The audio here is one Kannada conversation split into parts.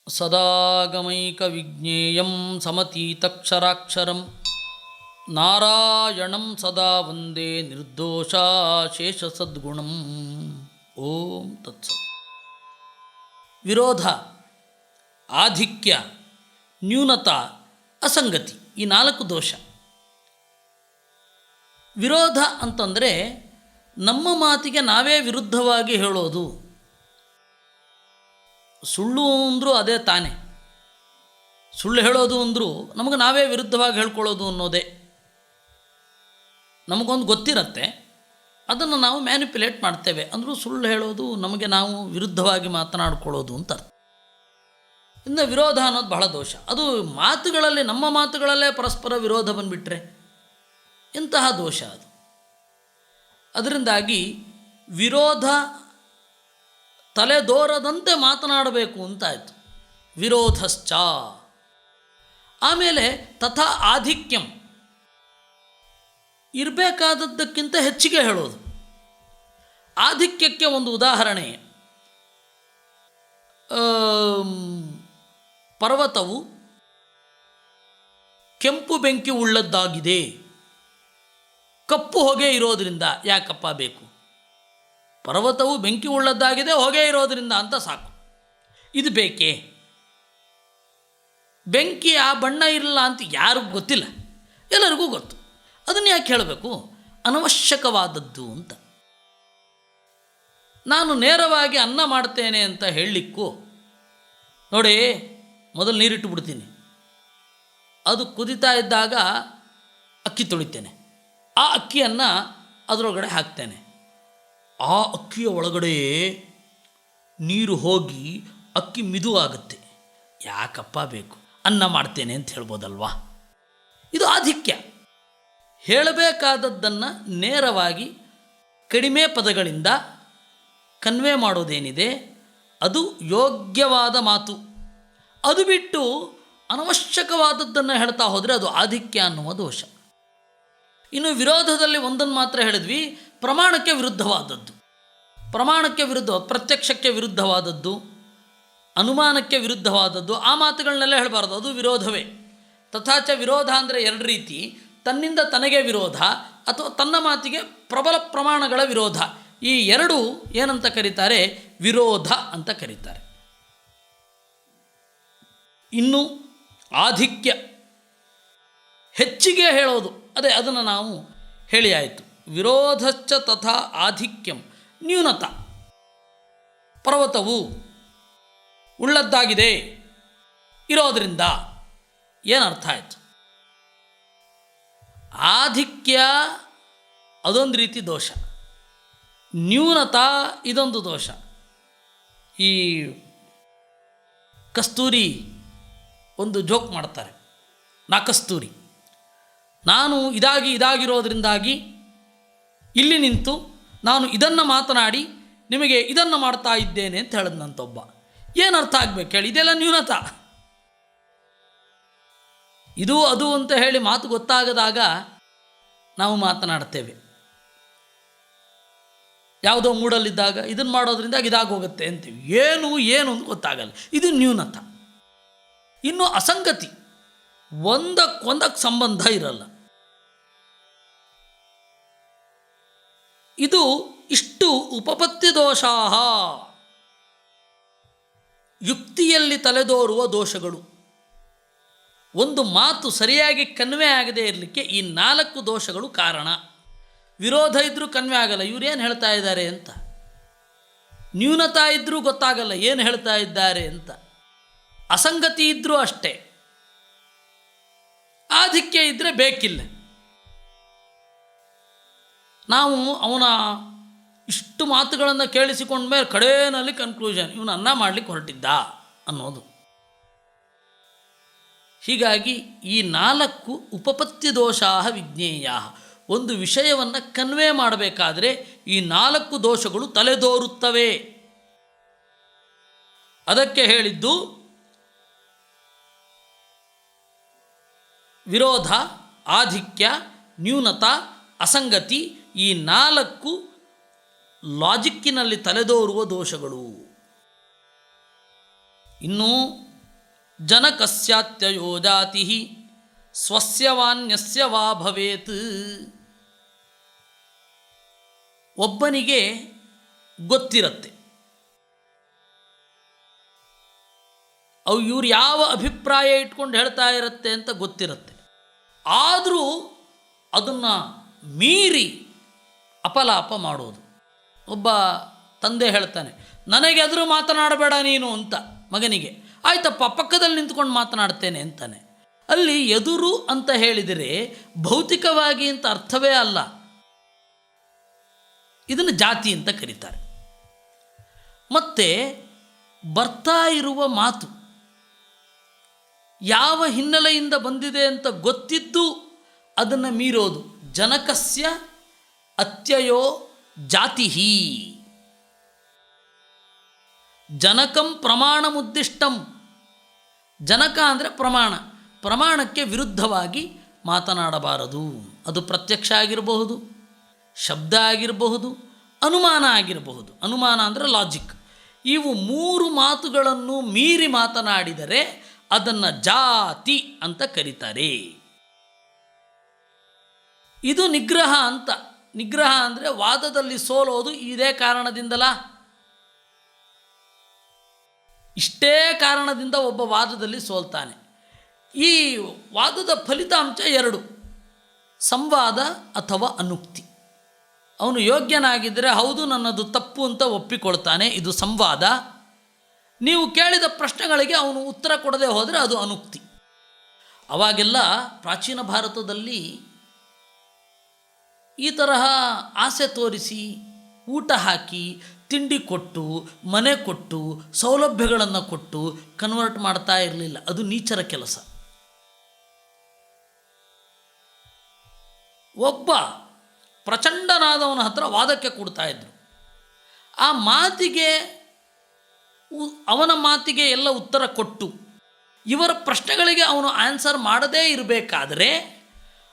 ಸದಾಗಮೈಕವಿಜ್ಞೇಯಂ ಸಮತೀತಕ್ಷರಾಕ್ಷರಂ ನಾರಾಯಣಂ ಸದಾ ವಂದೇ ನಿರ್ದೋಷಾಶೇಷಸದ್ಗುಣಂ. ಓಂ ತತ್ಸತ್. ವಿರೋಧ, ಆಧಿಕ್ಯ, ನ್ಯೂನತಾ, ಅಸಂಗತಿ ಈ 4 ದೋಷ. ವಿರೋಧ ಅಂತಂದರೆ ನಮ್ಮ ಮಾತಿಗೆ ನಾವೇ ವಿರುದ್ಧವಾಗಿ ಹೇಳೋದು. ಸುಳ್ಳು ಅಂದರೂ ಅದೇ ತಾನೇ. ಸುಳ್ಳು ಹೇಳೋದು ಅಂದರೂ ನಮಗೆ ನಾವೇ ವಿರುದ್ಧವಾಗಿ ಹೇಳ್ಕೊಳ್ಳೋದು ಅನ್ನೋದೇ. ನಮಗೊಂದು ಗೊತ್ತಿರುತ್ತೆ, ಅದನ್ನು ನಾವು ಮ್ಯಾನಿಪ್ಯುಲೇಟ್ ಮಾಡ್ತೇವೆ. ಅಂದರೂ ಸುಳ್ಳು ಹೇಳೋದು ನಮಗೆ ನಾವು ವಿರುದ್ಧವಾಗಿ ಮಾತನಾಡ್ಕೊಳ್ಳೋದು ಅಂತ ಅರ್ಥ. ಇನ್ನು ವಿರೋಧ ಅನ್ನೋದು ಬಹಳ ದೋಷ. ಅದು ಮಾತುಗಳಲ್ಲಿ, ನಮ್ಮ ಮಾತುಗಳಲ್ಲೇ ಪರಸ್ಪರ ವಿರೋಧ ಬಂದುಬಿಟ್ರೆ ಇಂತಹ ದೋಷ ಅದು. ಅದರಿಂದಾಗಿ ವಿರೋಧ ತಲೆದೋರದಂತೆ ಮಾತನಾಡಬೇಕು ಅಂತಾಯಿತು. ವಿರೋಧಶ್ಚ. ಆಮೇಲೆ ತಥಾ ಆಧಿಕ್ಯಂ, ಇರಬೇಕಾದದ್ದಕ್ಕಿಂತ ಹೆಚ್ಚಿಗೆ ಹೇಳೋದು. ಆಧಿಕ್ಯಕ್ಕೆ ಒಂದು ಉದಾಹರಣೆ, ಪರ್ವತವು ಕೆಂಪು ಬೆಂಕಿ ಉಳ್ಳದ್ದಾಗಿದೆ, ಕಪ್ಪು ಹೊಗೆ ಇರೋದರಿಂದ ಯಾಕಪ್ಪ ಬೇಕು? ಪರ್ವತವು ಬೆಂಕಿ ಉಳ್ಳದ್ದಾಗಿದೆ, ಹೊಗೆ ಇರೋದರಿಂದ ಅಂತ ಸಾಕು. ಇದು ಬೇಕೇ? ಬೆಂಕಿ ಆ ಬಣ್ಣ ಇರಲ್ಲ ಅಂತ ಯಾರಿಗೂ ಗೊತ್ತಿಲ್ಲ, ಎಲ್ಲರಿಗೂ ಗೊತ್ತು. ಅದನ್ನು ಯಾಕೆ ಹೇಳಬೇಕು? ಅನವಶ್ಯಕವಾದದ್ದು ಅಂತ. ನಾನು ನೇರವಾಗಿ ಅನ್ನ ಮಾಡ್ತೇನೆ ಅಂತ ಹೇಳಲಿಕ್ಕೂ, ನೋಡಿ ಮೊದಲು ನೀರಿಟ್ಟು ಬಿಡ್ತೀನಿ, ಅದು ಕುದಿತಾ ಇದ್ದಾಗ ಅಕ್ಕಿ ತೊಳಿತೇನೆ, ಆ ಅಕ್ಕಿಯನ್ನು ಅದರೊಳಗಡೆ ಹಾಕ್ತೇನೆ, ಆ ಅಕ್ಕಿಯ ಒಳಗಡೆ ನೀರು ಹೋಗಿ ಅಕ್ಕಿ ಮಿದುವಾಗುತ್ತೆ. ಯಾಕಪ್ಪ ಬೇಕು? ಅನ್ನ ಮಾಡ್ತೇನೆ ಅಂತ ಹೇಳ್ಬೋದಲ್ವಾ? ಇದು ಆಧಿಕ್ಯ. ಹೇಳಬೇಕಾದದ್ದನ್ನು ನೇರವಾಗಿ ಕಡಿಮೆ ಪದಗಳಿಂದ ಕನ್ವೆ ಮಾಡೋದೇನಿದೆ ಅದು ಯೋಗ್ಯವಾದ ಮಾತು. ಅದು ಬಿಟ್ಟು ಅನವಶ್ಯಕವಾದದ್ದನ್ನು ಹೇಳ್ತಾ ಹೋದರೆ ಅದು ಆಧಿಕ್ಯ ಅನ್ನುವ ದೋಷ. ಇನ್ನು ವಿರೋಧದಲ್ಲಿ ಒಂದನ್ನು ಮಾತ್ರ ಹೇಳಿದ್ವಿ, ಪ್ರಮಾಣಕ್ಕೆ ವಿರುದ್ಧವಾದದ್ದು. ಪ್ರಮಾಣಕ್ಕೆ ವಿರುದ್ಧ, ಪ್ರತ್ಯಕ್ಷಕ್ಕೆ ವಿರುದ್ಧವಾದದ್ದು, ಅನುಮಾನಕ್ಕೆ ವಿರುದ್ಧವಾದದ್ದು, ಆ ಮಾತುಗಳನ್ನೆಲ್ಲ ಹೇಳಬಾರ್ದು, ಅದು ವಿರೋಧವೇ. ತಥಾಚ ವಿರೋಧ ಅಂದರೆ 2 ರೀತಿ: ತನ್ನಿಂದ ತನಗೆ ವಿರೋಧ ಅಥವಾ ತನ್ನ ಮಾತಿಗೆ ಪ್ರಬಲ ಪ್ರಮಾಣಗಳ ವಿರೋಧ. ಈ 2 ಏನಂತ ಕರೀತಾರೆ? ವಿರೋಧ ಅಂತ ಕರೀತಾರೆ. ಇನ್ನು ಆಧಿಕ್ಯ, ಹೆಚ್ಚಿಗೆ ಹೇಳೋದು, ಅದೇ ಅದನ್ನು ನಾವು ಹೇಳಿ ಆಯಿತು. ವಿರೋಧಶ್ಚ ತಥಾ ಆಧಿಕ್ಯಂ ನ್ಯೂನತ. ಪರ್ವತವು ಉಳ್ಳದ್ದಾಗಿದೆ ಇರೋದರಿಂದ ಏನರ್ಥ ಆಯಿತು? ಆಧಿಕ್ಯ ಅದೊಂದು ರೀತಿ ದೋಷ, ನ್ಯೂನತಾ ಇದೊಂದು ದೋಷ. ಈ ಕಸ್ತೂರಿ ಒಂದು ಜೋಕ್ ಮಾಡ್ತಾರೆ, ನಾ ಕಸ್ತೂರಿ, ನಾನು ಇದಾಗಿರೋದ್ರಿಂದಾಗಿ ಇಲ್ಲಿ ನಿಂತು ನಾನು ಇದನ್ನು ಮಾತನಾಡಿ ನಿಮಗೆ ಇದನ್ನು ಮಾಡ್ತಾ ಇದ್ದೇನೆ ಅಂತ ಹೇಳಿದ್ನಂತೊಬ್ಬ. ಏನು ಅರ್ಥ ಆಗಬೇಕು ಹೇಳಿ? ಇದೆಲ್ಲ ನ್ಯೂನತಾ. ಇದು ಅದು ಅಂತ ಹೇಳಿ ಮಾತು ಗೊತ್ತಾಗದಾಗ ನಾವು ಮಾತನಾಡ್ತೇವೆ. ಯಾವುದೋ ಮೂಡಲ್ಲಿದ್ದಾಗ ಇದನ್ನು ಮಾಡೋದ್ರಿಂದ ಇದಾಗೋಗುತ್ತೆ ಅಂತೀವಿ. ಏನು ಅಂತ ಗೊತ್ತಾಗಲ್ಲ. ಇದು ನ್ಯೂನತಾ. ಇನ್ನು ಅಸಂಗತಿ, ಒಂದಕ್ಕೊಂದಕ್ಕೆ ಸಂಬಂಧ ಇರಲ್ಲ. ಇದು ಇಷ್ಟು ಉಪಪತ್ತಿ ದೋಷಾಹ, ಯುಕ್ತಿಯಲ್ಲಿ ತಲೆದೋರುವ ದೋಷಗಳು. ಒಂದು ಮಾತು ಸರಿಯಾಗಿ ಕನ್ವೆ ಆಗದೇ ಇರಲಿಕ್ಕೆ ಈ 4 ದೋಷಗಳು ಕಾರಣ. ವಿರೋಧ ಇದ್ದರೂ ಕನ್ವೆ ಆಗಲ್ಲ, ಇವರೇನು ಹೇಳ್ತಾ ಇದ್ದಾರೆ ಅಂತ. ನ್ಯೂನತಾ ಇದ್ದರೂ ಗೊತ್ತಾಗಲ್ಲ ಏನು ಹೇಳ್ತಾ ಇದ್ದಾರೆ ಅಂತ. ಅಸಂಗತಿ ಇದ್ದರೂ ಅಷ್ಟೇ. ಆಧಿಕ್ಯ ಇದ್ದರೆ ಬೇಕಿಲ್ಲ. ನಾವು ಅವನ ಇಷ್ಟು ಮಾತುಗಳನ್ನು ಕೇಳಿಸಿಕೊಂಡ ಮೇಲೆ ಕಡೇನಲ್ಲಿ ಕನ್ಕ್ಲೂಷನ್, ಇವನು ಅನ್ನ ಮಾಡಲಿಕ್ಕೆ ಹೊರಟಿದ್ದ ಅನ್ನೋದು. ಹೀಗಾಗಿ ಈ 4 ಉಪಪತ್ತಿ ದೋಷಾ ವಿಜ್ಞೇಯ. ಒಂದು ವಿಷಯವನ್ನು ಕನ್ವೆ ಮಾಡಬೇಕಾದ್ರೆ ಈ 4 ದೋಷಗಳು ತಲೆದೋರುತ್ತವೆ. ಅದಕ್ಕೆ ಹೇಳಿದ್ದು ವಿರೋಧ, ಆಧಿಕ್ಯ, ನ್ಯೂನತ, ಅಸಂಗತಿ, ಈ 4 ಲಾಜಿಕ್ಕಿನಲ್ಲಿ ತಲೆದೋರುವ ದೋಷಗಳು. ಇನ್ನು ಜನಕಸ್ಯಾತ್ಯಯೋ ಜಾತಿ ಸ್ವಸ್ಯವಾನ್ಯಸ್ಯ ವಾ ಭವೇತ್. ಒಬ್ಬನಿಗೆ ಗೊತ್ತಿರುತ್ತೆ ಇವ್ರು ಯಾವ ಅಭಿಪ್ರಾಯ ಇಟ್ಕೊಂಡು ಹೇಳ್ತಾ ಇರುತ್ತೆ ಅಂತ ಗೊತ್ತಿರುತ್ತೆ. ಆದರೂ ಅದನ್ನು ಮೀರಿ ಅಪಲಾಪ ಮಾಡೋದು. ಒಬ್ಬ ತಂದೆ ಹೇಳ್ತಾನೆ, ನನಗೆ ಎದುರು ಮಾತನಾಡಬೇಡ ನೀನು ಅಂತ ಮಗನಿಗೆ. ಆಯ್ತಪ್ಪ, ಪಕ್ಕದಲ್ಲಿ ನಿಂತ್ಕೊಂಡು ಮಾತನಾಡ್ತೇನೆ ಅಂತಾನೆ. ಅಲ್ಲಿ ಎದುರು ಅಂತ ಹೇಳಿದರೆ ಭೌತಿಕವಾಗಿ ಅಂತ ಅರ್ಥವೇ ಅಲ್ಲ. ಇದನ್ನು ಜಾತಿ ಅಂತ ಕರೀತಾರೆ. ಮತ್ತು ಬರ್ತಾ ಇರುವ ಮಾತು ಯಾವ ಹಿನ್ನೆಲೆಯಿಂದ ಬಂದಿದೆ ಅಂತ ಗೊತ್ತಿದ್ದು ಅದನ್ನು ಮೀರೋದು. ಜನಕಸ್ಯ ಅತ್ಯಯೋ ಜಾತಿ. ಜನಕಂ ಪ್ರಮಾಣಮುದ್ದಿಷ್ಟಂ. ಜನಕ ಅಂದರೆ ಪ್ರಮಾಣ. ಪ್ರಮಾಣಕ್ಕೆ ವಿರುದ್ಧವಾಗಿ ಮಾತನಾಡಬಾರದು. ಅದು ಪ್ರತ್ಯಕ್ಷ ಆಗಿರಬಹುದು, ಶಬ್ದ ಆಗಿರಬಹುದು, ಅನುಮಾನ ಆಗಿರಬಹುದು. ಅನುಮಾನ ಅಂದರೆ ಲಾಜಿಕ್. ಇವು 3 ಮಾತುಗಳನ್ನು ಮೀರಿ ಮಾತನಾಡಿದರೆ ಅದನ್ನು ಜಾತಿ ಅಂತ ಕರೀತಾರೆ. ಇದು ನಿಗ್ರಹ ಅಂತ. ನಿಗ್ರಹ ಅಂದರೆ ವಾದದಲ್ಲಿ ಸೋಲೋದು ಇದೇ ಕಾರಣದಿಂದಲ. ಇಷ್ಟೇ ಕಾರಣದಿಂದ ಒಬ್ಬ ವಾದದಲ್ಲಿ ಸೋಲ್ತಾನೆ. ಈ ವಾದದ ಫಲಿತಾಂಶ 2: ಸಂವಾದ ಅಥವಾ ಅನುಕ್ತಿ. ಅವನು ಯೋಗ್ಯನಾಗಿದ್ದರೆ ಹೌದು ನನ್ನದು ತಪ್ಪು ಅಂತ ಒಪ್ಪಿಕೊಳ್ತಾನೆ, ಇದು ಸಂವಾದ. ನೀವು ಕೇಳಿದ ಪ್ರಶ್ನೆಗಳಿಗೆ ಅವನು ಉತ್ತರ ಕೊಡದೆ ಹೋದರೆ ಅದು ಅನುಕ್ತಿ. ಅವಾಗೆಲ್ಲ ಪ್ರಾಚೀನ ಭಾರತದಲ್ಲಿ ಈ ತರಹ ಆಸೆ ತೋರಿಸಿ ಊಟ ಹಾಕಿ ತಿಂಡಿ ಕೊಟ್ಟು ಮನೆ ಕೊಟ್ಟು ಸೌಲಭ್ಯಗಳನ್ನು ಕೊಟ್ಟು ಕನ್ವರ್ಟ್ ಮಾಡ್ತಾ ಇರಲಿಲ್ಲ. ಅದು ನೀಚರ ಕೆಲಸ. ಒಬ್ಬ ಪ್ರಚಂಡನಾದವನ ಹತ್ರ ವಾದಕ್ಕೆ ಕೊಡ್ತಾ ಇದ್ರು. ಆ ಮಾತಿಗೆ ಅವನ ಮಾತಿಗೆ ಎಲ್ಲ ಉತ್ತರ ಕೊಟ್ಟು ಇವರ ಪ್ರಶ್ನೆಗಳಿಗೆ ಅವನು ಆನ್ಸರ್ ಮಾಡದೇ ಇರಬೇಕಾದರೆ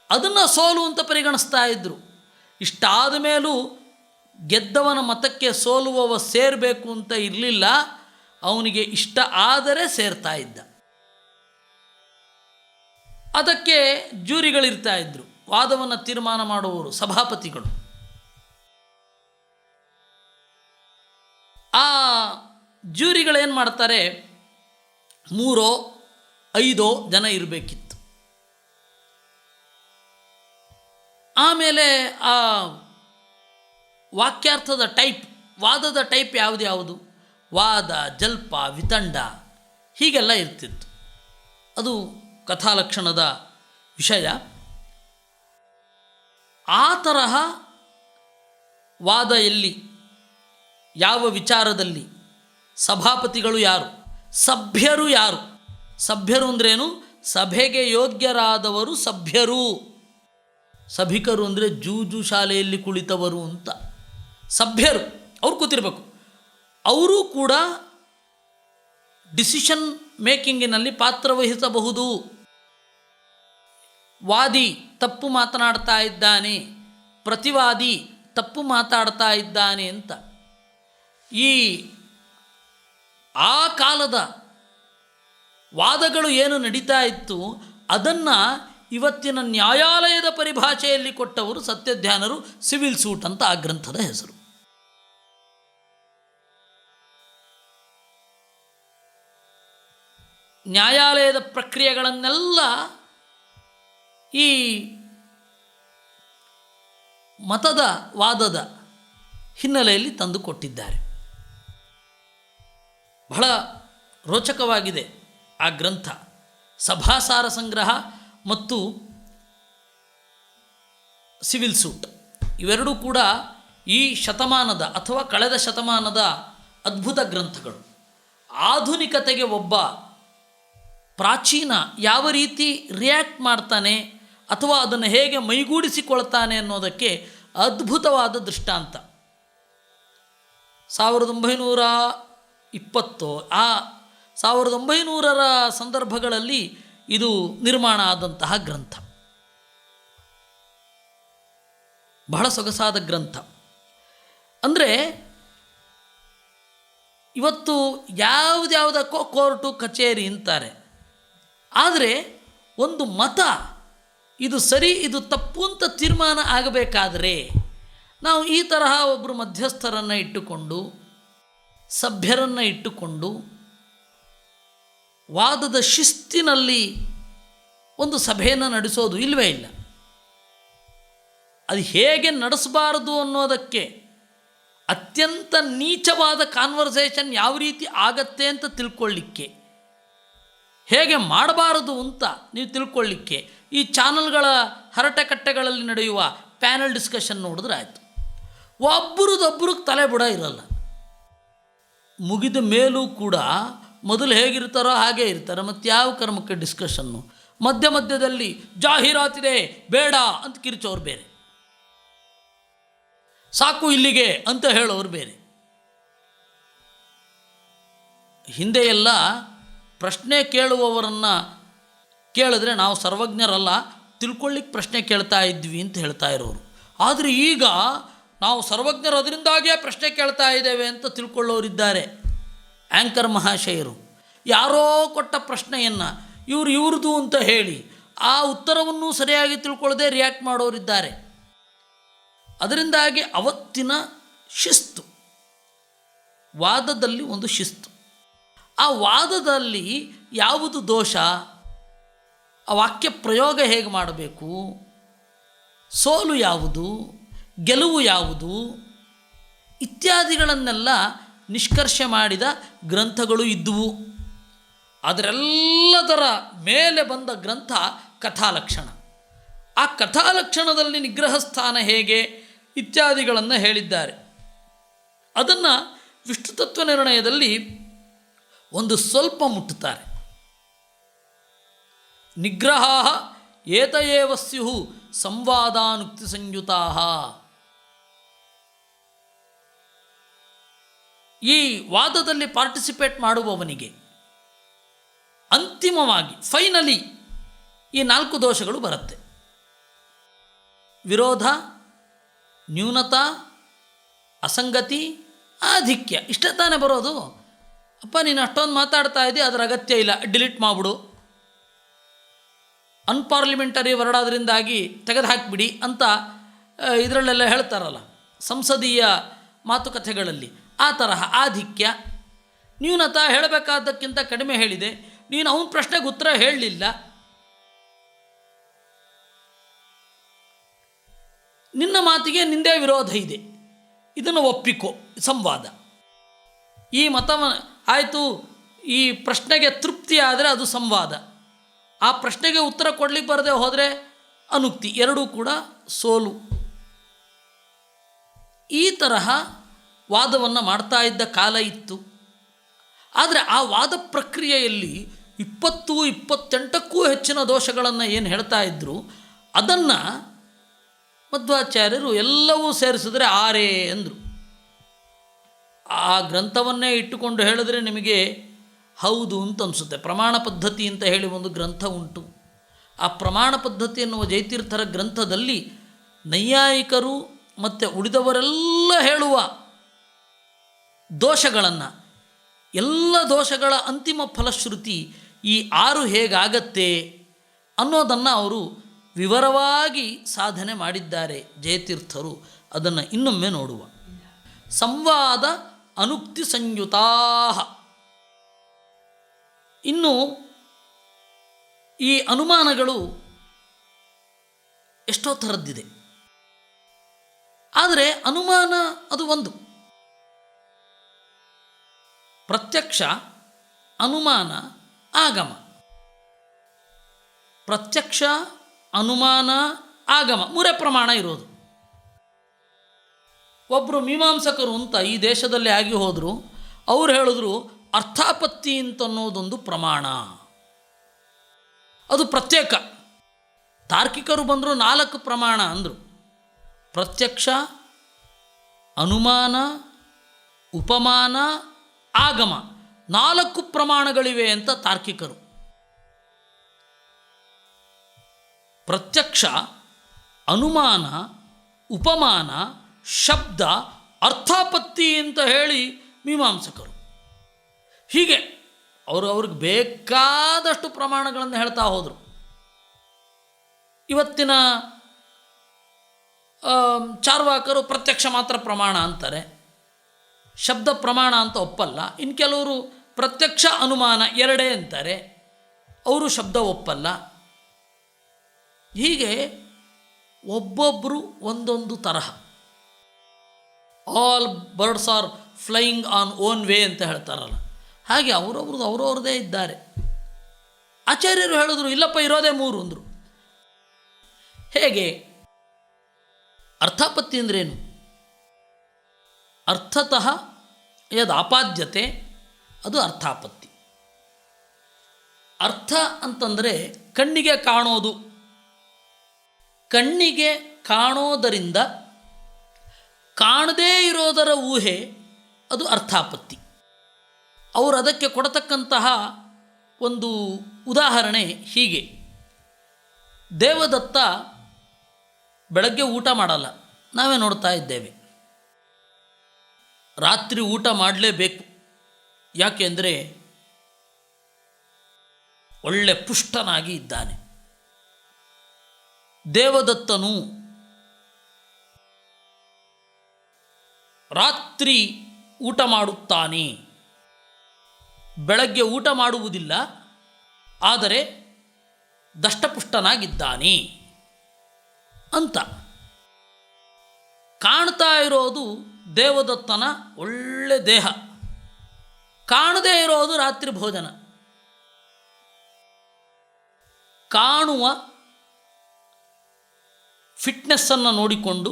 ಅದನ್ನು ಸೋಲು ಅಂತ ಪರಿಗಣಿಸ್ತಾ ಇದ್ದರು. ಇಷ್ಟಾದ ಮೇಲೂ ಗೆದ್ದವನ ಮತಕ್ಕೆ ಸೋಲುವವ ಸೇರಬೇಕು ಅಂತ ಇರಲಿಲ್ಲ. ಅವನಿಗೆ ಇಷ್ಟ ಆದರೆ ಸೇರ್ತಾ ಇದ್ದ. ಅದಕ್ಕೆ ಜೂರಿಗಳಿರ್ತಾ ಇದ್ದರು, ವಾದವನ್ನು ತೀರ್ಮಾನ ಮಾಡುವವರು ಸಭಾಪತಿಗಳು. ಆ ಜ್ಯೂರಿಗಳೇನು ಮಾಡ್ತಾರೆ, 3-5 ಜನ ಇರಬೇಕಿತ್ತು. ಆಮೇಲೆ ಆ ವಾಕ್ಯಾರ್ಥದ ಟೈಪ್, ವಾದದ ಟೈಪ್ ಯಾವುದು ವಾದ, ಜಲ್ಪ, ವಿತಂಡ ಹೀಗೆಲ್ಲ ಇರ್ತಿತ್ತು. ಅದು ಕಥಾಲಕ್ಷಣದ ವಿಷಯ. ಆ ತರಹ ವಾದ ಎಲ್ಲಿ, ಯಾವ ವಿಚಾರದಲ್ಲಿ, ಸಭಾಪತಿಗಳು ಯಾರು, ಸಭ್ಯರು ಯಾರು. ಸಭ್ಯರು ಅಂದ್ರೇನು? ಸಭೆಗೆ ಯೋಗ್ಯರಾದವರು ಸಭ್ಯರು. ಸಭಿಕರು ಅಂದರೆ ಜೂಜು ಶಾಲೆಯಲ್ಲಿ ಕುಳಿತವರು ಅಂತ. ಸಭ್ಯರು ಅವ್ರು ಕೂತಿರ್ಬೇಕು. ಅವರು ಕೂಡ ಡಿಸಿಷನ್ ಮೇಕಿಂಗಿನಲ್ಲಿ ಪಾತ್ರವಹಿಸಬಹುದು. ವಾದಿ ತಪ್ಪು ಮಾತನಾಡ್ತಾ ಇದ್ದಾನೆ, ಪ್ರತಿವಾದಿ ತಪ್ಪು ಮಾತಾಡ್ತಾ ಇದ್ದಾನೆ ಅಂತ. ಈ ಆ ಕಾಲದ ವಾದಗಳು ಏನು ನಡೀತಾ ಇತ್ತು ಅದನ್ನು ಇವತ್ತಿನ ನ್ಯಾಯಾಲಯದ ಪರಿಭಾಷೆಯಲ್ಲಿ ಕೊಟ್ಟವರು ಸತ್ಯಧ್ಯಾನರು. ಸಿವಿಲ್ ಸೂಟ್ ಅಂತ ಆ ಗ್ರಂಥದ ಹೆಸರು. ನ್ಯಾಯಾಲಯದ ಪ್ರಕ್ರಿಯೆಗಳನ್ನೆಲ್ಲ ಈ ಮತದ ವಾದದ ಹಿನ್ನೆಲೆಯಲ್ಲಿ ತಂದುಕೊಟ್ಟಿದ್ದಾರೆ. ಬಹಳ ರೋಚಕವಾಗಿದೆ ಆ ಗ್ರಂಥ. ಸಭಾಸಾರ ಸಂಗ್ರಹ ಮತ್ತು ಸಿವಿಲ್ ಸೂಟ್ ಇವೆರಡೂ ಕೂಡ ಈ ಶತಮಾನದ ಅಥವಾ ಕಳೆದ ಶತಮಾನದ ಅದ್ಭುತ ಗ್ರಂಥಗಳು. ಆಧುನಿಕತೆಗೆ ಒಬ್ಬ ಪ್ರಾಚೀನ ಯಾವ ರೀತಿ ರಿಯಾಕ್ಟ್ ಮಾಡ್ತಾನೆ ಅಥವಾ ಅದನ್ನು ಹೇಗೆ ಮೈಗೂಡಿಸಿಕೊಳ್ತಾನೆ ಅನ್ನೋದಕ್ಕೆ ಅದ್ಭುತವಾದ ದೃಷ್ಟಾಂತ. 1920 ಆ 1900ರ ಸಂದರ್ಭಗಳಲ್ಲಿ ಇದು ನಿರ್ಮಾಣ ಆದಂತಹ ಗ್ರಂಥ. ಬಹಳ ಸೊಗಸಾದ ಗ್ರಂಥ. ಅಂದರೆ ಇವತ್ತು ಯಾವುದ್ಯಾವುದಕ್ಕೋ ಕೋರ್ಟು ಕಚೇರಿ ಅಂತಾರೆ. ಆದರೆ ಒಂದು ಮತ ಇದು ಸರಿ ಇದು ತಪ್ಪು ಅಂತ ತೀರ್ಮಾನ ಆಗಬೇಕಾದರೆ ನಾವು ಈ ತರಹ ಒಬ್ಬರು ಮಧ್ಯಸ್ಥರನ್ನು ಇಟ್ಟುಕೊಂಡು ಸಭ್ಯರನ್ನು ಇಟ್ಟುಕೊಂಡು ವಾದದ ಶಿಸ್ತಿನಲ್ಲಿ ಒಂದು ಸಭೆಯನ್ನು ನಡೆಸೋದು ಇಲ್ಲವೇ ಇಲ್ಲ. ಅದು ಹೇಗೆ ನಡೆಸಬಾರದು ಅನ್ನೋದಕ್ಕೆ ಅತ್ಯಂತ ನೀಚವಾದ ಕಾನ್ವರ್ಸೇಷನ್ ಯಾವ ರೀತಿ ಆಗತ್ತೆ ಅಂತ ತಿಳ್ಕೊಳ್ಳಿಕ್ಕೆ, ಹೇಗೆ ಮಾಡಬಾರದು ಅಂತ ನೀವು ತಿಳ್ಕೊಳ್ಳಿಕ್ಕೆ ಈ ಚಾನಲ್ಗಳ ಹರಟೆ ಕಟ್ಟೆಗಳಲ್ಲಿ ನಡೆಯುವ ಪ್ಯಾನಲ್ ಡಿಸ್ಕಷನ್ ನೋಡಿದ್ರೆ ಆಯಿತು. ಒಬ್ಬರದೊಬ್ಬರಿಗೆ ತಲೆ ಬುಡ ಇರಲ್ಲ. ಮುಗಿದ ಮೇಲೂ ಕೂಡ ಮೊದಲು ಹೇಗಿರ್ತಾರೋ ಹಾಗೇ ಇರ್ತಾರೆ. ಮತ್ತು ಯಾವ ಕರ್ಮಕ್ಕೆ ಡಿಸ್ಕಷನ್ನು? ಮಧ್ಯ ಮಧ್ಯದಲ್ಲಿ ಜಾಹೀರಾತಿದೆ ಬೇಡ ಅಂತ ಕಿರಿಚೋರು ಬೇರೆ, ಸಾಕು ಇಲ್ಲಿಗೆ ಅಂತ ಹೇಳೋರು ಬೇರೆ. ಹಿಂದೆ ಎಲ್ಲ ಪ್ರಶ್ನೆ ಕೇಳುವವರನ್ನು ಕೇಳಿದ್ರೆ ನಾವು ಸರ್ವಜ್ಞರಲ್ಲ, ತಿಳ್ಕೊಳ್ಳಿಕ್ಕೆ ಪ್ರಶ್ನೆ ಕೇಳ್ತಾ ಇದ್ವಿ ಅಂತ ಹೇಳ್ತಾ ಇರೋರು. ಆದರೆ ಈಗ ನಾವು ಸರ್ವಜ್ಞರು, ಅದರಿಂದಾಗಿಯೇ ಪ್ರಶ್ನೆ ಕೇಳ್ತಾ ಇದ್ದೇವೆ ಅಂತ ತಿಳ್ಕೊಳ್ಳೋರಿದ್ದಾರೆ. ಆ್ಯಂಕರ್ ಮಹಾಶಯರು ಯಾರೋ ಕೊಟ್ಟ ಪ್ರಶ್ನೆಯನ್ನು ಇವ್ರದ್ದು ಅಂತ ಹೇಳಿ ಆ ಉತ್ತರವನ್ನು ಸರಿಯಾಗಿ ತಿಳ್ಕೊಳ್ಳದೆ ರಿಯಾಕ್ಟ್ ಮಾಡೋರಿದ್ದಾರೆ. ಅದರಿಂದಾಗಿ ಅವತ್ತಿನ ಶಿಸ್ತು, ವಾದದಲ್ಲಿ ಒಂದು ಶಿಸ್ತು. ಆ ವಾದದಲ್ಲಿ ಯಾವುದು ದೋಷ, ಆ ವಾಕ್ಯ ಪ್ರಯೋಗ ಹೇಗೆ ಮಾಡಬೇಕು, ಸೋಲು ಯಾವುದು, ಗೆಲುವು ಯಾವುದು ಇತ್ಯಾದಿಗಳನ್ನೆಲ್ಲ ನಿಷ್ಕರ್ಷೆ ಮಾಡಿದ ಗ್ರಂಥಗಳು ಇದ್ದುವು. ಅದರೆಲ್ಲದರ ಮೇಲೆ ಬಂದ ಗ್ರಂಥ ಕಥಾಲಕ್ಷಣ. ಆ ಕಥಾಲಕ್ಷಣದಲ್ಲಿ ನಿಗ್ರಹ ಸ್ಥಾನ ಹೇಗೆ ಇತ್ಯಾದಿಗಳನ್ನು ಹೇಳಿದ್ದಾರೆ. ಅದನ್ನು ವಿಷ್ಣುತತ್ವ ನಿರ್ಣಯದಲ್ಲಿ ಒಂದು ಸ್ವಲ್ಪ ಮುಟ್ಟುತ್ತಾರೆ. ನಿಗ್ರಹ ಏತಯೇವ ಸ್ಯುಃ ಸಂವಾದಾನುಕ್ತಿ ಸಂಯುತಾ. ಈ ವಾದದಲ್ಲಿ ಪಾರ್ಟಿಸಿಪೇಟ್ ಮಾಡುವವನಿಗೆ ಅಂತಿಮವಾಗಿ ಫೈನಲಿ ಈ 4 ದೋಷಗಳು ಬರುತ್ತೆ. ವಿರೋಧ, ನ್ಯೂನತಾ, ಅಸಂಗತಿ, ಆಧಿಕ್ಯ. ಇಷ್ಟೇ ತಾನೇ ಬರೋದು. ಅಪ್ಪ ನೀನು ಅಷ್ಟೊಂದು ಮಾತಾಡ್ತಾ ಇದ್ದಿ, ಅದರ ಅಗತ್ಯ ಇಲ್ಲ, ಡಿಲೀಟ್ ಮಾಡಿಬಿಡು, ಅನ್ಪಾರ್ಲಿಮೆಂಟರಿ ವರ್ಡ್ ಆದ್ದರಿಂದಾಗಿ ತೆಗೆದುಹಾಕಿಬಿಡಿ ಅಂತ ಇದರಲ್ಲೆಲ್ಲ ಹೇಳ್ತಾರಲ್ಲ ಸಂಸದೀಯ ಮಾತುಕತೆಗಳಲ್ಲಿ. ಆ ತರಹ ಆಧಿಕ್ಯ. ನ್ಯೂನತಾ, ಹೇಳಬೇಕಾದ್ದಕ್ಕಿಂತ ಕಡಿಮೆ ಹೇಳಿದೆ, ನೀನು ಅವನ ಪ್ರಶ್ನೆಗೆ ಉತ್ತರ ಹೇಳಲಿಲ್ಲ, ನಿನ್ನ ಮಾತಿಗೆ ನಿಂದೇ ವಿರೋಧ ಇದೆ, ಇದನ್ನು ಒಪ್ಪಿಕೋ, ಸಂವಾದ. ಈ ಆಯಿತು, ಈ ಪ್ರಶ್ನೆಗೆ ತೃಪ್ತಿ ಆದರೆ ಅದು ಸಂವಾದ, ಆ ಪ್ರಶ್ನೆಗೆ ಉತ್ತರ ಕೊಡಲಿಕ್ಕೆ ಬರದೆ ಹೋದರೆ ಅನುಕ್ತಿ. ಎರಡೂ ಕೂಡ ಸೋಲು. ಈ ತರಹ ವಾದವನ್ನು ಮಾಡ್ತಾ ಇದ್ದ ಕಾಲ ಇತ್ತು. ಆದರೆ ಆ ವಾದ ಪ್ರಕ್ರಿಯೆಯಲ್ಲಿ 20-28ಕ್ಕೂ ಹೆಚ್ಚಿನ ದೋಷಗಳನ್ನು ಏನು ಹೇಳ್ತಾ ಇದ್ದರು, ಅದನ್ನು ಮಧ್ವಾಚಾರ್ಯರು ಎಲ್ಲವೂ ಸೇರಿಸಿದ್ರೆ 6 ಅಂದರು. ಆ ಗ್ರಂಥವನ್ನೇ ಇಟ್ಟುಕೊಂಡು ಹೇಳಿದ್ರೆ ನಿಮಗೆ ಹೌದು ಅಂತ ಅನಿಸುತ್ತೆ. ಪ್ರಮಾಣ ಪದ್ಧತಿ ಅಂತ ಹೇಳಿ ಒಂದು ಗ್ರಂಥ ಉಂಟು. ಆ ಪ್ರಮಾಣ ಪದ್ಧತಿ ಎನ್ನುವ ಜಯತೀರ್ಥರ ಗ್ರಂಥದಲ್ಲಿ ನೈಯಾಯಿಕರು ಮತ್ತು ಉಳಿದವರೆಲ್ಲ ಹೇಳುವ ದೋಷಗಳನ್ನು, ಎಲ್ಲ ದೋಷಗಳ ಅಂತಿಮ ಫಲಶ್ರುತಿ ಈ 6 ಹೇಗಾಗತ್ತೆ ಅನ್ನೋದನ್ನು ಅವರು ವಿವರವಾಗಿ ಸಾಧನೆ ಮಾಡಿದ್ದಾರೆ ಜಯತೀರ್ಥರು. ಅದನ್ನು ಇನ್ನೊಮ್ಮೆ ನೋಡುವ. ಸಂವಾದ ಅನುಕ್ತಿ ಸಂಯುತಾ. ಇನ್ನು ಈ ಅನುಮಾನಗಳು ಎಷ್ಟೋ ಥರದ್ದಿದೆ. ಆದರೆ ಅನುಮಾನ ಅದು ಒಂದು. ಪ್ರತ್ಯಕ್ಷ, ಅನುಮಾನ, ಆಗಮ. ಪ್ರತ್ಯಕ್ಷ, ಅನುಮಾನ, ಆಗಮ 3 ಪ್ರಮಾಣ ಇರೋದು. ಒಬ್ಬರು ಮೀಮಾಂಸಕರು ಅಂತ ಈ ದೇಶದಲ್ಲಿ ಆಗಿ ಹೋದರು. ಅವ್ರು ಹೇಳಿದ್ರು ಅರ್ಥಾಪತ್ತಿ ಅಂತನ್ನೋದೊಂದು ಪ್ರಮಾಣ, ಅದು ಪ್ರತ್ಯೇಕ. ತಾರ್ಕಿಕರು ಬಂದರು 4 ಪ್ರಮಾಣ ಅಂದರು. ಪ್ರತ್ಯಕ್ಷ, ಅನುಮಾನ, ಉಪಮಾನ, ಆಗಮ 4 ಪ್ರಮಾಣಗಳಿವೆ ಅಂತ ತಾರ್ಕಿಕರು. ಪ್ರತ್ಯಕ್ಷ, ಅನುಮಾನ, ಉಪಮಾನ, ಶಬ್ದ, ಅರ್ಥಾಪತ್ತಿ ಅಂತ ಹೇಳಿ ಮೀಮಾಂಸಕರು. ಹೀಗೆ ಅವ್ರಿಗೆ ಬೇಕಾದಷ್ಟು ಪ್ರಮಾಣಗಳನ್ನು ಹೇಳ್ತಾ ಹೋದರು. ಇವತ್ತಿನ ಚಾರ್ವಾಕರು ಪ್ರತ್ಯಕ್ಷ ಮಾತ್ರ ಪ್ರಮಾಣ ಅಂತಾರೆ, ಶಬ್ದ ಪ್ರಮಾಣ ಅಂತ ಒಪ್ಪಲ್ಲ. ಇನ್ನು ಕೆಲವರು ಪ್ರತ್ಯಕ್ಷ ಅನುಮಾನ ಎರಡೇ ಅಂತಾರೆ, ಅವರು ಶಬ್ದ ಒಪ್ಪಲ್ಲ. ಹೀಗೆ ಒಬ್ಬೊಬ್ಬರು ಒಂದೊಂದು ತರಹ. All birds are flying on own way ಅಂತ ಹೇಳ್ತಾರಲ್ಲ, ಹಾಗೆ ಅವರವ್ರದ್ದೇ ಇದ್ದಾರೆ. ಆಚಾರ್ಯರು ಹೇಳಿದ್ರು ಇಲ್ಲಪ್ಪ ಇರೋದೇ 3 ಅಂದರು. ಹೇಗೆ? ಅರ್ಥಾಪತ್ತಿ ಅಂದ್ರೇನು? ಅರ್ಥತಃ ಯದ್ ಆಪಾದ್ಯತೆ ಅದು ಅರ್ಥಾಪತ್ತಿ. ಅರ್ಥ ಅಂತಂದರೆ ಕಣ್ಣಿಗೆ ಕಾಣೋದು. ಕಣ್ಣಿಗೆ ಕಾಣೋದರಿಂದ ಕಾಣದೇ ಇರೋದರ ಊಹೆ ಅದು ಅರ್ಥಾಪತ್ತಿ. ಅವರು ಅದಕ್ಕೆ ಕೊಡತಕ್ಕಂತಹ ಒಂದು ಉದಾಹರಣೆ ಹೀಗೆ. ದೇವದತ್ತ ಬೆಳಗ್ಗೆ ಊಟ ಮಾಡಲ್ಲ, ನಾವೇ ನೋಡ್ತಾ ಇದ್ದೇವೆ. ರಾತ್ರಿ ಊಟ ಮಾಡಲೇಬೇಕು. ಯಾಕೆಂದರೆ ಒಳ್ಳೆ ಪುಷ್ಟನಾಗಿ ಇದ್ದಾನೆ. ದೇವದತ್ತನು ರಾತ್ರಿ ಊಟ ಮಾಡುತ್ತಾನೆ, ಬೆಳಗ್ಗೆ ಊಟ ಮಾಡುವುದಿಲ್ಲ, ಆದರೆ ದಷ್ಟಪುಷ್ಟನಾಗಿದ್ದಾನೆ ಅಂತ ಕಾಣ್ತಾ ಇರೋದು ದೇವದತ್ತನ ಒಳ್ಳೆ ದೇಹ, ಕಾಣದೇ ಇರೋದು ರಾತ್ರಿ ಭೋಜನ. ಕಾಣುವ ಫಿಟ್ನೆಸ್ಸನ್ನು ನೋಡಿಕೊಂಡು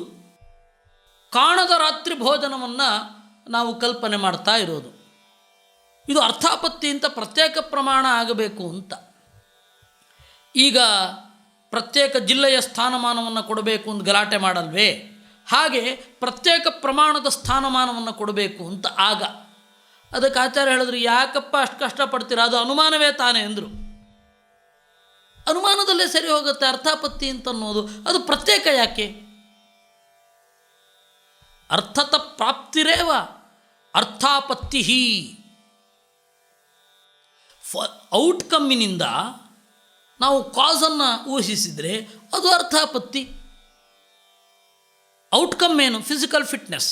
ಕಾಣದ ರಾತ್ರಿ ಭೋಜನವನ್ನು ನಾವು ಕಲ್ಪನೆ ಮಾಡ್ತಾ ಇರೋದು. ಇದು ಅರ್ಥಾಪತ್ತಿ ಅಂತ ಪ್ರತ್ಯೇಕ ಪ್ರಮಾಣ ಆಗಬೇಕು ಅಂತ. ಈಗ ಪ್ರತ್ಯೇಕ ಜಿಲ್ಲೆಯ ಸ್ಥಾನಮಾನವನ್ನು ಕೊಡಬೇಕು ಅಂತ ಗಲಾಟೆ ಮಾಡಲ್ವೇ, ಹಾಗೆ ಪ್ರತ್ಯೇಕ ಪ್ರಮಾಣದ ಸ್ಥಾನಮಾನವನ್ನು ಕೊಡಬೇಕು ಅಂತ. ಆಗ ಅದಕ್ಕೆ ಆಚಾರ್ಯ ಹೇಳಿದ್ರು, ಯಾಕಪ್ಪ ಅಷ್ಟು ಕಷ್ಟಪಡ್ತೀರಾ, ಅದು ಅನುಮಾನವೇ ತಾನೇ ಅಂದರು. ಅನುಮಾನದಲ್ಲೇ ಸರಿ ಹೋಗುತ್ತೆ ಅರ್ಥಾಪತ್ತಿ ಅಂತ ಅನ್ನೋದು, ಅದು ಪ್ರತ್ಯೇಕ ಯಾಕೆ? ಅರ್ಥತ ಪ್ರಾಪ್ತಿರೇವ ಅರ್ಥಾಪತ್ತಿ. ಔಟ್ಕಮ್ಮಿನಿಂದ ನಾವು ಕಾಸನ್ನು ಊಹಿಸಿದರೆ ಅದು ಅರ್ಥಾಪತ್ತಿ. ಔಟ್ಕಮ್ ಏನು? Physical fitness.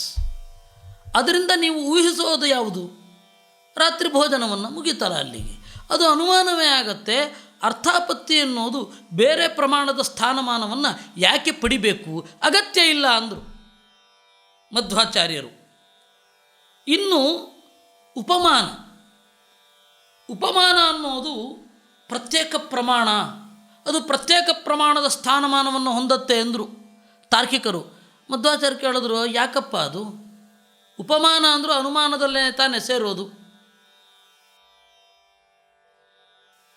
ಅದರಿಂದ ನೀವು ಊಹಿಸೋದು ಯಾವುದು? ರಾತ್ರಿ ಭೋಜನವನ್ನು, ಮುಗಿತಲ್ಲ ಅಲ್ಲಿಗೆ. ಅದು ಅನುಮಾನವೇ ಆಗತ್ತೆ. ಅರ್ಥಾಪತ್ತಿ ಅನ್ನೋದು ಬೇರೆ ಪ್ರಮಾಣದ ಸ್ಥಾನಮಾನವನ್ನು ಯಾಕೆ ಪಡಿಬೇಕು, ಅಗತ್ಯ ಇಲ್ಲ ಅಂದರು ಮಧ್ವಾಚಾರ್ಯರು. ಇನ್ನು ಉಪಮಾನ. ಉಪಮಾನ ಅನ್ನೋದು ಪ್ರತ್ಯೇಕ ಪ್ರಮಾಣ, ಅದು ಪ್ರತ್ಯೇಕ ಪ್ರಮಾಣದ ಸ್ಥಾನಮಾನವನ್ನು ಹೊಂದತ್ತೆ ಅಂದರು ತಾರ್ಕಿಕರು. ಮಧ್ವಾಚಾರ್ಯ ಕೇಳಿದ್ರು, ಯಾಕಪ್ಪ ಅದು? ಉಪಮಾನ ಅಂದರೂ ಅನುಮಾನದಲ್ಲೇ ತಾನೇ ಸೇರೋದು.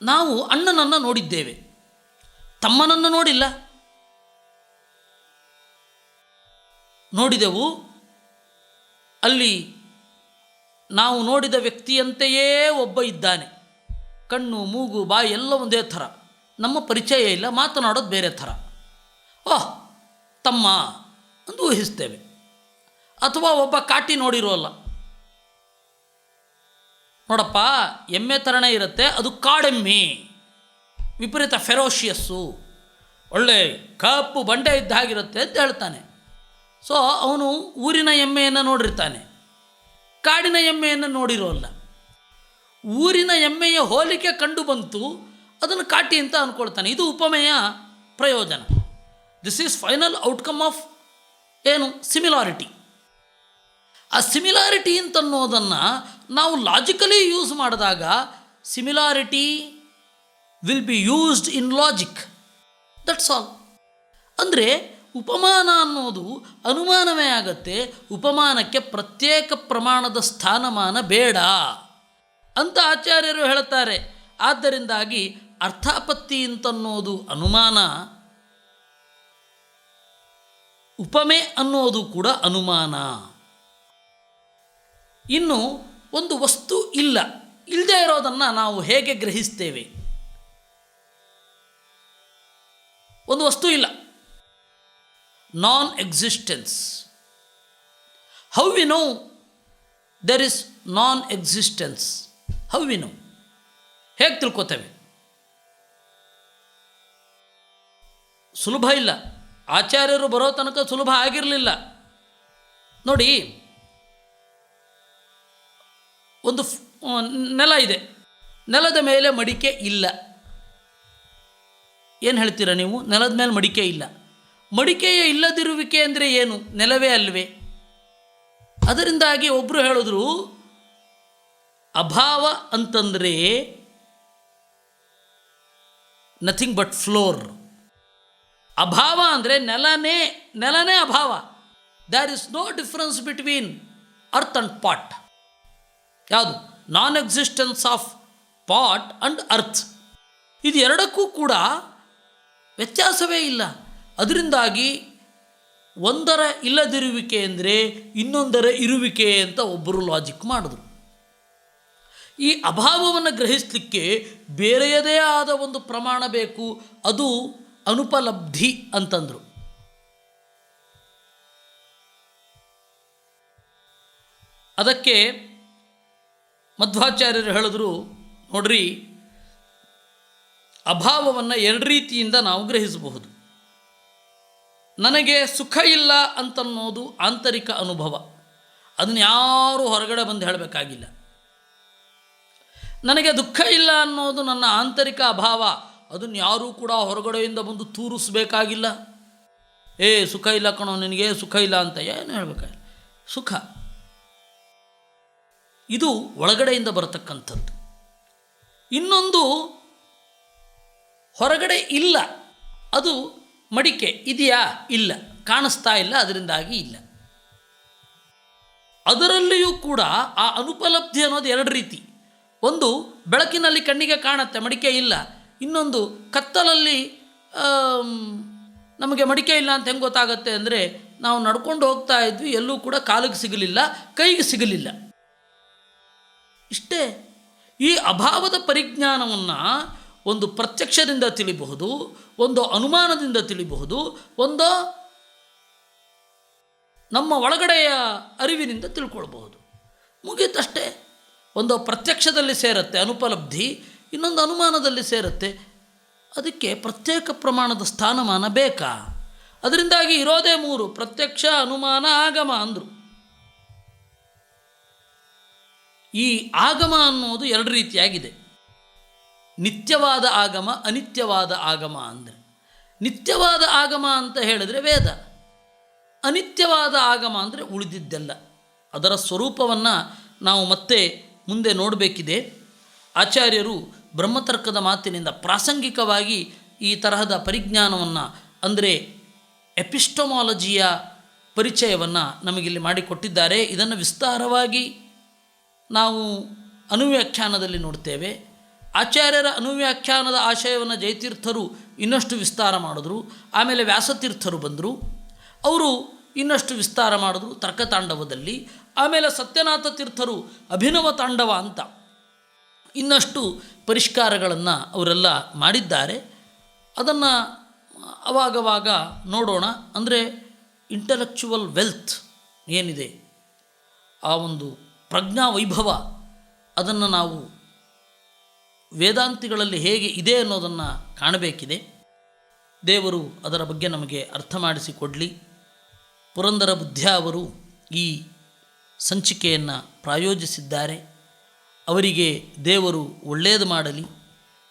ನಾವು ಅಣ್ಣನನ್ನು ನೋಡಿದ್ದೇವೆ, ತಮ್ಮನನ್ನು ನೋಡಿಲ್ಲ. ನೋಡಿದೆವು, ಅಲ್ಲಿ ನಾವು ನೋಡಿದ ವ್ಯಕ್ತಿಯಂತೆಯೇ ಒಬ್ಬ ಇದ್ದಾನೆ. ಕಣ್ಣು, ಮೂಗು, ಬಾಯಿ ಎಲ್ಲ ಒಂದೇ ಥರ, ನಮ್ಮ ಪರಿಚಯ ಇಲ್ಲ, ಮಾತನಾಡೋದು ಬೇರೆ ಥರ. ಓಹ್ ತಮ್ಮ ಅಂತ ಊಹಿಸ್ತೇವೆ. ಅಥವಾ ಒಬ್ಬ ಕಾಟಿ ನೋಡಿರೋಲ್ಲ, ನೋಡಪ್ಪ ಎಮ್ಮೆ ಥರನೇ ಇರುತ್ತೆ, ಅದು ಕಾಡೆಮ್ಮೆ, ವಿಪರೀತ ಫೆರೋಷಿಯಸ್ಸು, ಒಳ್ಳೆ ಕಪ್ಪು ಬಂಡೆ ಇದ್ದ ಹಾಗಿರುತ್ತೆ ಅಂತ ಹೇಳ್ತಾನೆ. ಸೊ ಅವನು ಊರಿನ ಎಮ್ಮೆಯನ್ನು ನೋಡಿರ್ತಾನೆ, ಕಾಡಿನ ಎಮ್ಮೆಯನ್ನು ನೋಡಿರೋಲ್ಲ. ಊರಿನ ಎಮ್ಮೆಯ ಹೋಲಿಕೆ ಕಂಡು ಬಂತು, ಅದನ್ನು ಕಾಟಿ ಅಂತ ಅಂದ್ಕೊಳ್ತಾನೆ. ಇದು ಉಪಮೆಯ ಪ್ರಯೋಜನ. This is final outcome of ಏನು? ಸಿಮಿಲಾರಿಟಿ. ಆ ಸಿಮಿಲಾರಿಟಿ ಅಂತನ್ನೋದನ್ನು ನಾವು ಲಾಜಿಕಲಿ ಯೂಸ್ ಮಾಡಿದಾಗ similarity will be used in logic, that's all. ಅಂದರೆ ಉಪಮಾನ ಅನ್ನೋದು ಅನುಮಾನವೇ ಆಗತ್ತೆ, ಉಪಮಾನಕ್ಕೆ ಪ್ರತ್ಯೇಕ ಪ್ರಮಾಣದ ಸ್ಥಾನಮಾನ ಬೇಡ ಅಂತ ಆಚಾರ್ಯರು ಹೇಳ್ತಾರೆ. ಆದ್ದರಿಂದಾಗಿ ಅರ್ಥಾಪತ್ತಿ ಅಂತನ್ನೋದು ಅನುಮಾನ, ಉಪಮೆ ಅನ್ನೋದು ಕೂಡ ಅನುಮಾನ. ಇನ್ನು ಒಂದು ವಸ್ತು ಇಲ್ಲ, ಇಲ್ಲದೇ ಇರೋದನ್ನು ನಾವು ಹೇಗೆ ಗ್ರಹಿಸ್ತೇವೆ? ಒಂದು ವಸ್ತು ಇಲ್ಲ, non existence. How we know there is non existence? How we know? ಹೇಗೆ ತಿಳ್ಕೊತೇವೆ? ಸುಲಭ ಇಲ್ಲ. ಆಚಾರ್ಯರು ಬರೋ ತನಕ ಸುಲಭ ಆಗಿರಲಿಲ್ಲ. ನೋಡಿ, ಒಂದು ನೆಲ ಇದೆ, ನೆಲದ ಮೇಲೆ ಮಡಿಕೆ ಇಲ್ಲ. ಏನು ಹೇಳ್ತೀರಾ ನೀವು? ನೆಲದ ಮೇಲೆ ಮಡಿಕೆ ಇಲ್ಲ. ಮಡಿಕೆಯ ಇಲ್ಲದಿರುವಿಕೆ ಅಂದರೆ ಏನು? ನೆಲವೇ ಅಲ್ವೇ? ಅದರಿಂದಾಗಿ ಒಬ್ಬರು ಹೇಳಿದ್ರು, ಅಭಾವ ಅಂತಂದರೆ ನಥಿಂಗ್ ಬಟ್ ಫ್ಲೋರ್. ಅಭಾವ ಅಂದರೆ ನೆಲನೇ ಅಭಾವ. There is no difference between earth and pot. ಯಾವುದು? Non existence of pot and earth. ಇದು ಎರಡಕ್ಕೂ ಕೂಡ ವ್ಯತ್ಯಾಸವೇ ಇಲ್ಲ. ಅದರಿಂದಾಗಿ ಒಂದರ ಇಲ್ಲದಿರುವಿಕೆ ಅಂದರೆ ಇನ್ನೊಂದರ ಇರುವಿಕೆ ಅಂತ ಒಬ್ಬರು ಲಾಜಿಕ್ ಮಾಡಿದ್ರು. ಈ ಅಭಾವವನ್ನು ಗ್ರಹಿಸಲಿಕ್ಕೆ ಬೇರೆಯದೇ ಆದ ಒಂದು ಪ್ರಮಾಣ ಬೇಕು, ಅದು ಅನುಪಲಬ್ಧಿ ಅಂತಂದರು. ಅದಕ್ಕೆ ಮಧ್ವಾಚಾರ್ಯರು ಹೇಳಿದ್ರು, ನೋಡ್ರಿ, ಅಭಾವವನ್ನು ಎರಡು ರೀತಿಯಿಂದ ನಾವು ಗ್ರಹಿಸಬಹುದು. ನನಗೆ ಸುಖ ಇಲ್ಲ ಅಂತನ್ನೋದು ಆಂತರಿಕ ಅನುಭವ, ಅದನ್ನು ಯಾರೂ ಹೊರಗಡೆ ಬಂದು ಹೇಳಬೇಕಾಗಿಲ್ಲ. ನನಗೆ ದುಃಖ ಇಲ್ಲ ಅನ್ನೋದು ನನ್ನ ಆಂತರಿಕ ಅಭಾವ, ಅದನ್ನು ಯಾರೂ ಕೂಡ ಹೊರಗಡೆಯಿಂದ ಬಂದು ತೂರಿಸ್ಬೇಕಾಗಿಲ್ಲ. ಸುಖ ಇಲ್ಲ ಕಣೋ ನಿನಗೆ, ಸುಖ ಇಲ್ಲ ಅಂತ ಏನು ಹೇಳಬೇಕಾಗಿಲ್ಲ. ಸುಖ ಇದು ಒಳಗಡೆಯಿಂದ ಬರತಕ್ಕಂಥದ್ದು. ಇನ್ನೊಂದು ಹೊರಗಡೆ ಇಲ್ಲ, ಅದು ಮಡಿಕೆ ಇದೆಯಾ? ಇಲ್ಲ, ಕಾಣಿಸ್ತಾ ಇಲ್ಲ, ಅದರಿಂದಾಗಿ ಇಲ್ಲ. ಅದರಲ್ಲಿಯೂ ಕೂಡ ಆ ಅನುಪಲಬ್ಧಿ ಅನ್ನೋದು ಎರಡು ರೀತಿ. ಒಂದು ಬೆಳಕಿನಲ್ಲಿ ಕಣ್ಣಿಗೆ ಕಾಣುತ್ತೆ, ಮಡಿಕೆ ಇಲ್ಲ. ಇನ್ನೊಂದು ಕತ್ತಲಲ್ಲಿ ನಮಗೆ ಮಡಿಕೆ ಇಲ್ಲ ಅಂತ ಹೆಂಗೆ ಗೊತ್ತಾಗತ್ತೆ ಅಂದರೆ, ನಾವು ನಡ್ಕೊಂಡು ಹೋಗ್ತಾ ಇದ್ವಿ, ಎಲ್ಲೂ ಕೂಡ ಕಾಲಿಗೆ ಸಿಗಲಿಲ್ಲ, ಕೈಗೆ ಸಿಗಲಿಲ್ಲ. ಇಷ್ಟೇ. ಈ ಅಭಾವದ ಪರಿಜ್ಞಾನವನ್ನು ಒಂದು ಪ್ರತ್ಯಕ್ಷದಿಂದ ತಿಳಿಬಹುದು, ಒಂದು ಅನುಮಾನದಿಂದ ತಿಳಿಬಹುದು, ಒಂದು ನಮ್ಮ ಒಳಗಡೆಯ ಅರಿವಿನಿಂದ ತಿಳ್ಕೊಳ್ಬಹುದು. ಮುಗೀತಷ್ಟೇ. ಒಂದು ಪ್ರತ್ಯಕ್ಷದಲ್ಲಿ ಸೇರುತ್ತೆ ಅನುಪಲಬ್ಧಿ, ಇನ್ನೊಂದು ಅನುಮಾನದಲ್ಲಿ ಸೇರುತ್ತೆ. ಅದಕ್ಕೆ ಪ್ರತ್ಯೇಕ ಪ್ರಮಾಣದ ಸ್ಥಾನಮಾನ ಬೇಕಾ? ಅದರಿಂದಾಗಿ ಇರೋದೇ ಮೂರು: ಪ್ರತ್ಯಕ್ಷ, ಅನುಮಾನ, ಆಗಮ ಅಂದರು. ಈ ಆಗಮ ಅನ್ನೋದು ಎರಡು ರೀತಿಯಾಗಿದೆ. ನಿತ್ಯವಾದ ಆಗಮ, ಅನಿತ್ಯವಾದ ಆಗಮ. ಅಂದರೆ ನಿತ್ಯವಾದ ಆಗಮ ಅಂತ ಹೇಳಿದರೆ ವೇದ, ಅನಿತ್ಯವಾದ ಆಗಮ ಅಂದರೆ ಉಳಿದಿದ್ದೆಲ್ಲ. ಅದರ ಸ್ವರೂಪವನ್ನು ನಾವು ಮತ್ತೆ ಮುಂದೆ ನೋಡಬೇಕಿದೆ. ಆಚಾರ್ಯರು ಬ್ರಹ್ಮತರ್ಕದ ಮಾತಿನಿಂದ ಪ್ರಾಸಂಗಿಕವಾಗಿ ಈ ತರಹದ ಪರಿಜ್ಞಾನವನ್ನು, ಅಂದರೆ ಎಪಿಸ್ಟೊಮಾಲಜಿಯ ಪರಿಚಯವನ್ನು ನಮಗಿಲ್ಲಿ ಮಾಡಿಕೊಟ್ಟಿದ್ದಾರೆ. ಇದನ್ನು ವಿಸ್ತಾರವಾಗಿ ನಾವು ಅನುವ್ಯಾಖ್ಯಾನದಲ್ಲಿ ನೋಡ್ತೇವೆ. ಆಚಾರ್ಯರ ಅನುವ್ಯಾಖ್ಯಾನದ ಆಶಯವನ್ನು ಜಯತೀರ್ಥರು ಇನ್ನಷ್ಟು ವಿಸ್ತಾರ ಮಾಡಿದ್ರು. ಆಮೇಲೆ ವ್ಯಾಸತೀರ್ಥರು ಬಂದರು, ಅವರು ಇನ್ನಷ್ಟು ವಿಸ್ತಾರ ಮಾಡಿದ್ರು ತರ್ಕತಾಂಡವದಲ್ಲಿ. ಆಮೇಲೆ ಸತ್ಯನಾಥ ತೀರ್ಥರು ಅಭಿನವ ತಾಂಡವ ಅಂತ ಇನ್ನಷ್ಟು ಪರಿಷ್ಕಾರಗಳನ್ನು ಅವರೆಲ್ಲ ಮಾಡಿದ್ದಾರೆ. ಅದನ್ನು ಅವಾಗವಾಗ ನೋಡೋಣ. ಅಂದರೆ ಇಂಟಲೆಕ್ಚುವಲ್ ವೆಲ್ತ್ ಏನಿದೆ, ಆ ಒಂದು ಪ್ರಜ್ಞಾ ವೈಭವ, ಅದನ್ನು ನಾವು ವೇದಾಂತಿಗಳಲ್ಲಿ ಹೇಗೆ ಇದೆ ಅನ್ನೋದನ್ನು ಕಾಣಬೇಕಿದೆ. ದೇವರು ಅದರ ಬಗ್ಗೆ ನಮಗೆ ಅರ್ಥ ಮಾಡಿಸಿಕೊಡಲಿ. ಪುರಂದರ ಬುದ್ಧ ಅವರು ಈ ಸಂಚಿಕೆಯನ್ನು ಪ್ರಾಯೋಜಿಸಿದ್ದಾರೆ. ಅವರಿಗೆ ದೇವರು ಒಳ್ಳೆಯದು ಮಾಡಲಿ,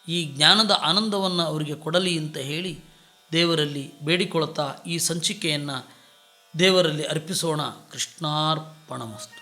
ಈ ಜ್ಞಾನದ ಆನಂದವನ್ನು ಅವರಿಗೆ ಕೊಡಲಿ ಅಂತ ಹೇಳಿ ದೇವರಲ್ಲಿ ಬೇಡಿಕೊಳ್ಳುತ್ತಾ ಈ ಸಂಚಿಕೆಯನ್ನು ದೇವರಲ್ಲಿ ಅರ್ಪಿಸೋಣ. ಕೃಷ್ಣಾರ್ಪಣಮಸ್ತು.